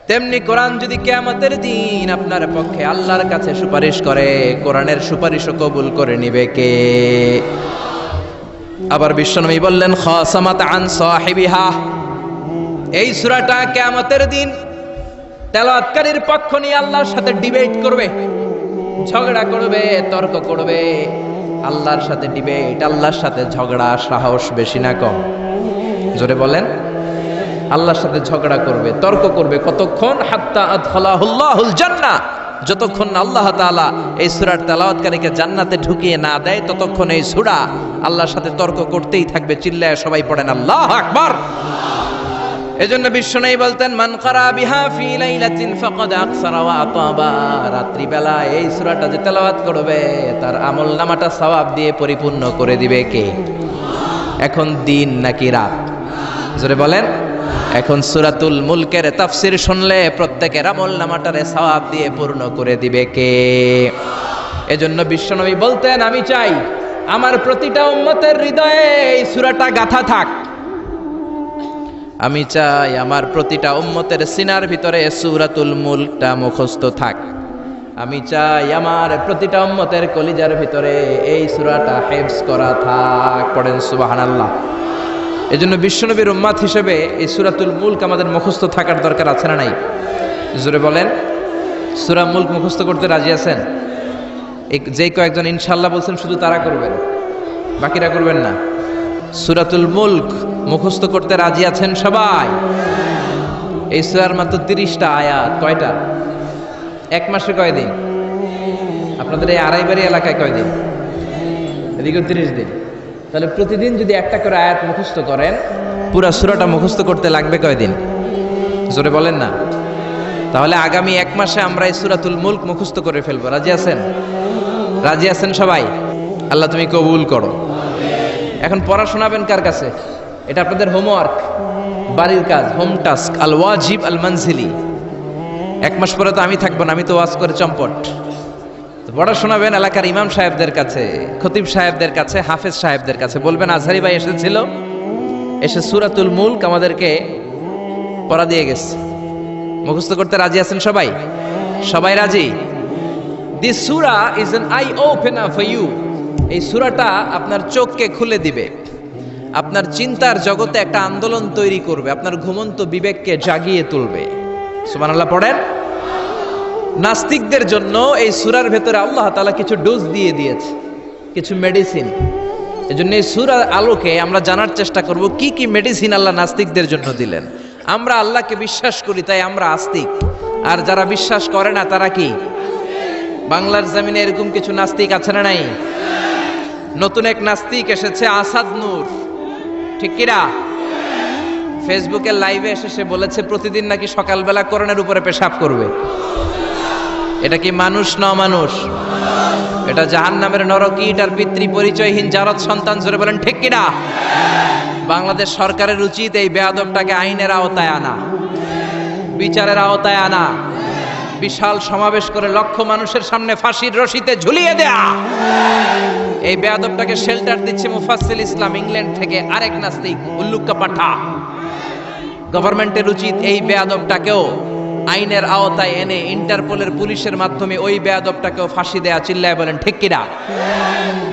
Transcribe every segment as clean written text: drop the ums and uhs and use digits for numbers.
তেমনি কোরআন যদি কিয়ামতের দিন আপনার পক্ষে আল্লাহর কাছে সুপারিশ করে, কোরআনের সুপারিশও কবুল করে নিবে কে? আবার বিশ্বনবী বললেন, খাসামাত আন সাহিবিহা, এই সূরাটা কিয়ামতের দিন তেলাওয়াতকারীর পক্ষ নিয়ে আল্লাহর সাথে ডিবেট করবে, ঝগড়া করবে, তর্ক করবে। আল্লাহর সাথে ডিবেট, আল্লাহর সাথে ঝগড়া, সাহস বেশি না কম? জোরে বলেন। আল্লাহর সাথে ঝগড়া করবে, তর্ক করবে, কতক্ষণ? হাত্তা আদখালাহুল্লাহুল জান্নাহ, যতক্ষণ আল্লাহ তাআলা এই সূরার তেলাওয়াতকারীকে জান্নাতে ঢুকিয়ে না দেয় ততক্ষণ এই সূরা আল্লাহর সাথে তর্ক করতেই থাকবে। চিল্লায় সবাই পড়েন আল্লাহু আকবার। এজন্য বিশ্বনবী বলতেন, মান ক্বারা বিহা ফি লাইলাতিন ফাকাদ আকসারা ওয়া আতাবা, রাত্রিবেলা এই সূরাটা যে তেলাওয়াত করবে তার আমলনামাটা সওয়াব দিয়ে পরিপূর্ণ করে দিবে কে? এখন দিন নাকি রাত? জোরে বলেন। এখন সূরাতুল মুলকের তাফসীর শুনলে প্রত্যেকের আমলনামাটারে সওয়াব দিয়ে পূর্ণ করে দিবে কে? এজন্য বিশ্বনবী বলতেন, আমি চাই আমার প্রতিটা উম্মতের হৃদয়ে এই সূরাটা গাঁথা থাক। আমি চাই আমার প্রতিটা উম্মতের সিনার ভিতরে সূরাতুল মুলকটা মুখস্থ থাক। আমি চাই আমার প্রতিটা উম্মতের কলিজার ভিতরে এই সূরাটা হিফজ করা থাক। পড়েন সুবহানাল্লাহ। এজন্য বিশ্বনবীর উম্মত হিসেবে এই সূরাতুল মুলক আমাদের মুখস্থ থাকার দরকার আছে না নাই? জোরে বলেন। সূরা মুলক মুখস্থ করতে রাজি আছেন? যে কয়েকজন ইনশাআল্লাহ বলছেন শুধু তারা করবেন, বাকিরা করবেন না। সূরাতুল মুলক মুখস্থ করতে রাজি আছেন সবাই? এই সূরার মাত্র 30টা আয়াত। কয়টা? এক মাসে কয়দিন? আপনাদের এই আড়াইবাড়ি এলাকায় কয়দিন? এদিকে 30 দিন। তাহলে প্রতিদিন যদি একটা করে আয়াত মুখস্থ করেন, পুরা সূরাটা মুখস্থ করতে লাগবে কয়দিন? জোরে বলেন না। তাহলে আগামী এক মাসে আমরা এই সূরাতুল মুলক মুখস্থ করে ফেলবো। রাজি আছেন? রাজি আছেন সবাই? আল্লাহ তুমি কবুল করো। এখন পড়া শোনাবেন কার কাছে? এটা আপনাদের হোমওয়ার্ক, বাড়ির কাজ, হোম টাস্ক, আল ওয়াজিব আল মানজিলি। এক মাস পরে তো আমি থাকবো না, আমি তো ওয়াজ করে চম্পট। পড়া শোনাবেন এলাকার ইমাম সাহেবদের কাছে, খতিব সাহেবদের কাছে, হাফেজ সাহেবদের কাছে। বলবেন আজহারি ভাই এসেছিল, এসে সূরাতুল মুলক আমাদেরকে পড়া দিয়ে গেছে। মুখস্থ করতে রাজি আছেন সবাই? সবাই রাজি? দিস সূরা is an eye opener for you. এই সূরাটা আপনার চোখকে খুলে দিবে, আপনার চিন্তার জগতে একটা আন্দোলন তৈরি করবে, আপনার ঘুমন্ত বিবেককে জাগিয়ে তুলবে। সুবহানাল্লাহ পড়েন। নাস্তিকদের জন্য এই সূরার ভেতরে আল্লাহ তাআলা কিছু ডোজ দিয়ে দিয়েছে, কিছু মেডিসিন। এজন্য এই সূরার আলোকে আমরা জানার চেষ্টা করব কি কি মেডিসিন আল্লাহ নাস্তিকদের জন্য দিলেন। আমরা আল্লাহকে বিশ্বাস করি তাই আমরা আস্তিক, আর যারা বিশ্বাস করে না তারা কি? বাংলার জমিনে এরকম কিছু নাস্তিক আছে না নাই? নতুন এক নাস্তিক এসেছে, আসাদ নূর, ঠিক কিনা? ফেসবুকের লাইভে এসে সে বলেছে প্রতিদিন নাকি সকালবেলা কোরআনের উপরে পেশাব করবে। এটা কি মানুষ না অমানুষ? এটা জাহান্নামের নরকীট আর পিতৃ পরিচয়হীন জারদ সন্তান। জোরে বলেন ঠিক কিনা? বাংলাদেশ সরকারের উচিত এই বেয়াদবটাকে আইনের আওতায় আনা, বিচারের আওতায় আনা, বিশাল সমাবেশ করে লক্ষ মানুষের সামনে ফাঁসির রশিতে ঝুলিয়ে দেয়া। এই বেয়াদবটাকে শেল্টার দিচ্ছে মুফাসসিল ইসলাম ইংল্যান্ড থেকে আরেক নাস্তিক উল্লুক্কা পাঠা। গভর্নমেন্টের উচিত এই বেয়াদবটাকেও আইনের আওতায় এনে ইন্টারপোলের পুলিশের মাধ্যমে ওই বেয়াদবটাকেও ফাঁসি দেয়া। চিল্লায় বলেন ঠিক কিনা?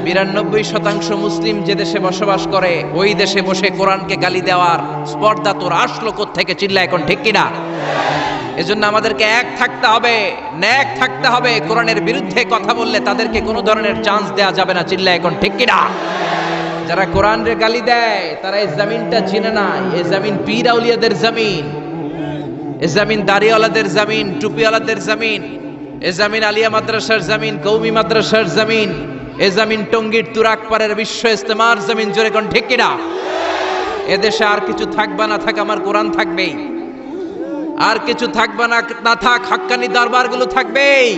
92% মুসলিম যে দেশে বসবাস করে ওই দেশে বসে কোরআনকে গালি দেওয়ার স্পর্ধা তোর আসলো কোত্থেকে? চিল্লায় এখন ঠিক কিনা? এজন্য আমাদেরকে এক থাকতে হবে, ন্যাক থাকতে হবে। কোরআনের বিরুদ্ধে কথা বললে তাদেরকে কোনো ধরনের চান্স দেয়া যাবে না। চিল্লায় এখন ঠিক কিনা? যারা কোরআনের গালি দেয় তারা এই জমিনটা চিনে না। এই জমিন পীর আউলিয়াদের জমিন, এ জমিন দাড়িওয়ালাদের জমিন, টুপিওয়ালাদের জমিন, এ জমিন আলিয়া মাদ্রাসার জমিন, কৌমি মাদ্রাসার জমিন, এ জমিন টঙ্গীর তুরাকপাড়ের বিশ্ব ইস্তেমার জমিন। জোরে কোন ঠিক কিনা? এদেশে আর কিছু থাকবা না থাক, আমার কোরআন থাকবেই। আর কিছু থাকবা না থাক, হাক্কানি দরবারগুলো থাকবেই।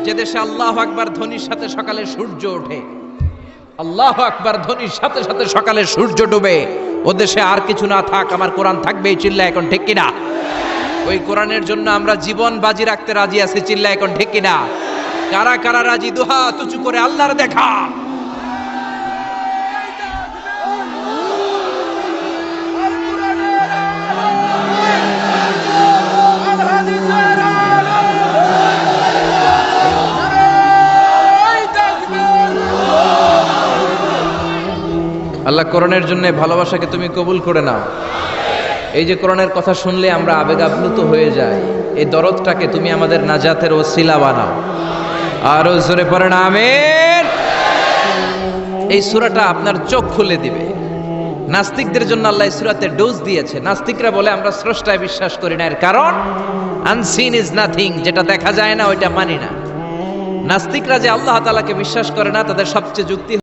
যে দেশে আল্লাহু আকবার ধ্বনির সাথে সকালে সূর্য ওঠে, আল্লাহু আকবার ধ্বনির সাথে সাথে সকালে সূর্য ডুবে, ও দেশে আর কিছু না থাক, আমার কোরআন থাকবেই। চিল্লায় এখন ঠিক কিনা? ওই কোরআনের জন্য আমরা জীবন বাজি রাখতে রাজি আছি। চিল্লায় এখন ঠিক কিনা? কারা কারা রাজি? দুহাত উঁচু করে আল্লাহর দেখা। আল্লাহ কোরআনের জন্য ভালোবাসাকে তুমি কবুল করে নাও। এই যে কোরআনের কথা শুনলে আমরা আবেগ আপ্লুত হয়ে যাই, এই দরদটাকে তুমি আমাদের নাজাতের ওসিলা বানাও। আরো জোরে পড়েন আমিন। এই সূরাটা আপনার চোখ খুলে দিবে। নাস্তিকদের জন্য আল্লাহ এই সূরাতে ডোজ দিয়েছে। নাস্তিকরা বলে আমরা স্রষ্টায় বিশ্বাস করি না, এর কারণ আনসিন ইজ নাথিং, যেটা দেখা যায় না ওইটা মানি না। নাস্তিকরা যে আল্লাহ তাআলাকে বিশ্বাস করে না, তাদের সবচেয়ে যুক্তি